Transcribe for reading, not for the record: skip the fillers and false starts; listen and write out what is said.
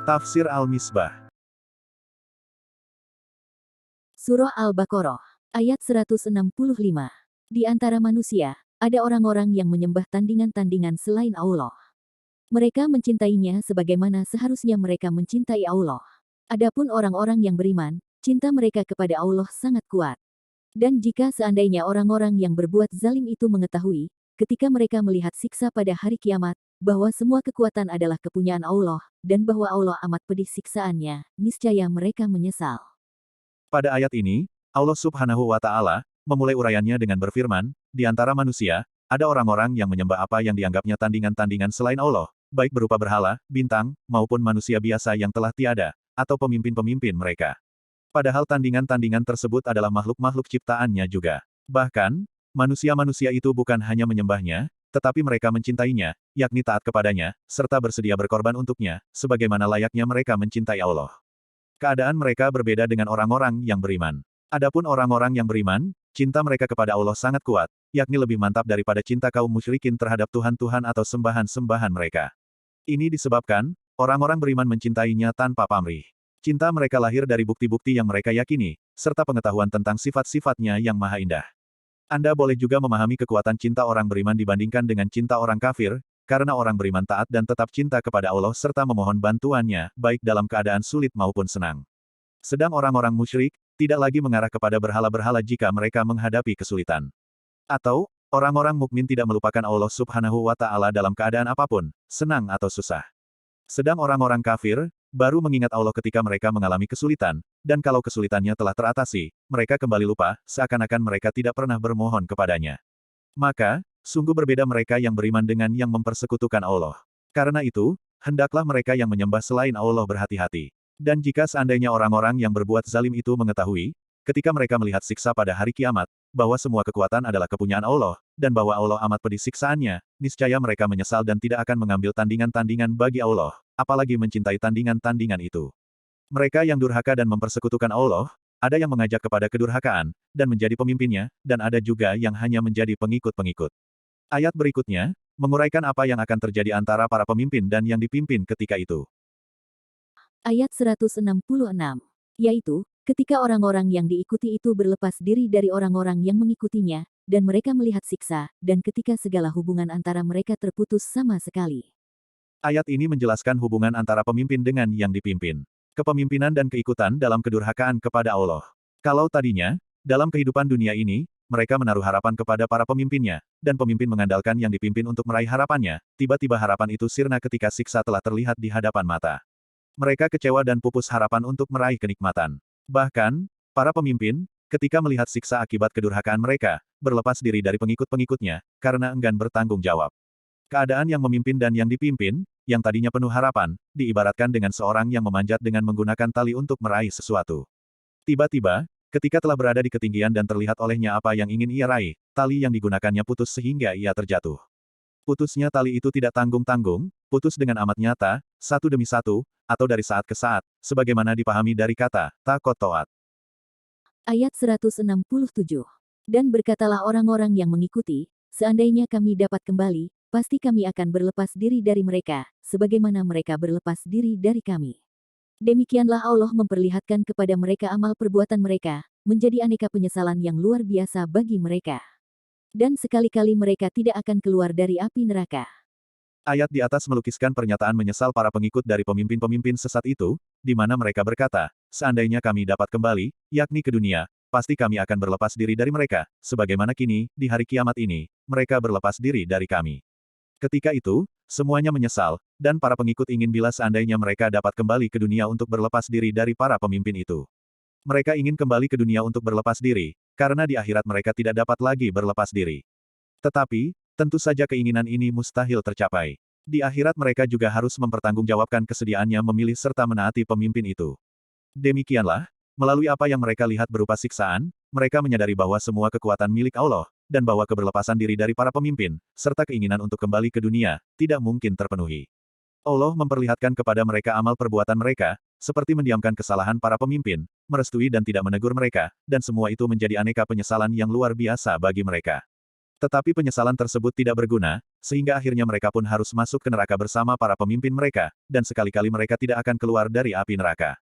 Tafsir Al-Misbah. Surah Al-Baqarah, ayat 165. Di antara manusia, ada orang-orang yang menyembah tandingan-tandingan selain Allah. Mereka mencintainya sebagaimana seharusnya mereka mencintai Allah. Adapun orang-orang yang beriman, cinta mereka kepada Allah sangat kuat. Dan jika seandainya orang-orang yang berbuat zalim itu mengetahui, ketika mereka melihat siksa pada hari kiamat, bahwa semua kekuatan adalah kepunyaan Allah, dan bahwa Allah amat pedih siksaannya, niscaya mereka menyesal. Pada ayat ini, Allah Subhanahu wa Ta'ala memulai uraiannya dengan berfirman, di antara manusia, ada orang-orang yang menyembah apa yang dianggapnya tandingan-tandingan selain Allah, baik berupa berhala, bintang, maupun manusia biasa yang telah tiada, atau pemimpin-pemimpin mereka. Padahal tandingan-tandingan tersebut adalah makhluk-makhluk ciptaannya juga. Bahkan, manusia-manusia itu bukan hanya menyembahnya, tetapi mereka mencintainya, yakni taat kepadanya, serta bersedia berkorban untuknya, sebagaimana layaknya mereka mencintai Allah. Keadaan mereka berbeda dengan orang-orang yang beriman. Adapun orang-orang yang beriman, cinta mereka kepada Allah sangat kuat, yakni lebih mantap daripada cinta kaum musyrikin terhadap Tuhan-Tuhan atau sembahan-sembahan mereka. Ini disebabkan, orang-orang beriman mencintainya tanpa pamrih. Cinta mereka lahir dari bukti-bukti yang mereka yakini, serta pengetahuan tentang sifat-sifatnya yang maha indah. Anda boleh juga memahami kekuatan cinta orang beriman dibandingkan dengan cinta orang kafir, karena orang beriman taat dan tetap cinta kepada Allah serta memohon bantuannya, baik dalam keadaan sulit maupun senang. Sedang orang-orang musyrik, tidak lagi mengarah kepada berhala-berhala jika mereka menghadapi kesulitan. Atau, orang-orang mukmin tidak melupakan Allah Subhanahu wa Ta'ala dalam keadaan apapun, senang atau susah. Sedang orang-orang kafir, baru mengingat Allah ketika mereka mengalami kesulitan, dan kalau kesulitannya telah teratasi, mereka kembali lupa, seakan-akan mereka tidak pernah bermohon kepadanya. Maka, sungguh berbeda mereka yang beriman dengan yang mempersekutukan Allah. Karena itu, hendaklah mereka yang menyembah selain Allah berhati-hati. Dan jika seandainya orang-orang yang berbuat zalim itu mengetahui, ketika mereka melihat siksa pada hari kiamat, bahwa semua kekuatan adalah kepunyaan Allah, dan bahwa Allah amat pedih siksaannya, niscaya mereka menyesal dan tidak akan mengambil tandingan-tandingan bagi Allah, apalagi mencintai tandingan-tandingan itu. Mereka yang durhaka dan mempersekutukan Allah, ada yang mengajak kepada kedurhakaan, dan menjadi pemimpinnya, dan ada juga yang hanya menjadi pengikut-pengikut. Ayat berikutnya, menguraikan apa yang akan terjadi antara para pemimpin dan yang dipimpin ketika itu. Ayat 166, yaitu, ketika orang-orang yang diikuti itu berlepas diri dari orang-orang yang mengikutinya, dan mereka melihat siksa, dan ketika segala hubungan antara mereka terputus sama sekali. Ayat ini menjelaskan hubungan antara pemimpin dengan yang dipimpin. Kepemimpinan dan keikutan dalam kedurhakaan kepada Allah. Kalau tadinya, dalam kehidupan dunia ini, mereka menaruh harapan kepada para pemimpinnya, dan pemimpin mengandalkan yang dipimpin untuk meraih harapannya, tiba-tiba harapan itu sirna ketika siksa telah terlihat di hadapan mata. Mereka kecewa dan pupus harapan untuk meraih kenikmatan. Bahkan, para pemimpin, ketika melihat siksa akibat kedurhakaan mereka, berlepas diri dari pengikut-pengikutnya, karena enggan bertanggung jawab. Keadaan yang memimpin dan yang dipimpin, yang tadinya penuh harapan, diibaratkan dengan seorang yang memanjat dengan menggunakan tali untuk meraih sesuatu. Tiba-tiba, ketika telah berada di ketinggian dan terlihat olehnya apa yang ingin ia raih, tali yang digunakannya putus sehingga ia terjatuh. Putusnya tali itu tidak tanggung-tanggung, putus dengan amat nyata, satu demi satu, atau dari saat ke saat, sebagaimana dipahami dari kata, takotoat. Ayat 167. Dan berkatalah orang-orang yang mengikuti, seandainya kami dapat kembali, pasti kami akan berlepas diri dari mereka, sebagaimana mereka berlepas diri dari kami. Demikianlah Allah memperlihatkan kepada mereka amal perbuatan mereka, menjadi aneka penyesalan yang luar biasa bagi mereka. Dan sekali-kali mereka tidak akan keluar dari api neraka. Ayat di atas melukiskan pernyataan menyesal para pengikut dari pemimpin-pemimpin sesat itu, di mana mereka berkata, seandainya kami dapat kembali, yakni ke dunia, pasti kami akan berlepas diri dari mereka, sebagaimana kini, di hari kiamat ini, mereka berlepas diri dari kami. Ketika itu, semuanya menyesal, dan para pengikut ingin bila seandainya mereka dapat kembali ke dunia untuk berlepas diri dari para pemimpin itu. Mereka ingin kembali ke dunia untuk berlepas diri, karena di akhirat mereka tidak dapat lagi berlepas diri. Tetapi, tentu saja keinginan ini mustahil tercapai. Di akhirat mereka juga harus mempertanggungjawabkan kesediaannya memilih serta menaati pemimpin itu. Demikianlah, melalui apa yang mereka lihat berupa siksaan, mereka menyadari bahwa semua kekuatan milik Allah, dan bahwa keberlepasan diri dari para pemimpin, serta keinginan untuk kembali ke dunia, tidak mungkin terpenuhi. Allah memperlihatkan kepada mereka amal perbuatan mereka, seperti mendiamkan kesalahan para pemimpin, merestui dan tidak menegur mereka, dan semua itu menjadi aneka penyesalan yang luar biasa bagi mereka. Tetapi penyesalan tersebut tidak berguna, sehingga akhirnya mereka pun harus masuk ke neraka bersama para pemimpin mereka, dan sekali-kali mereka tidak akan keluar dari api neraka.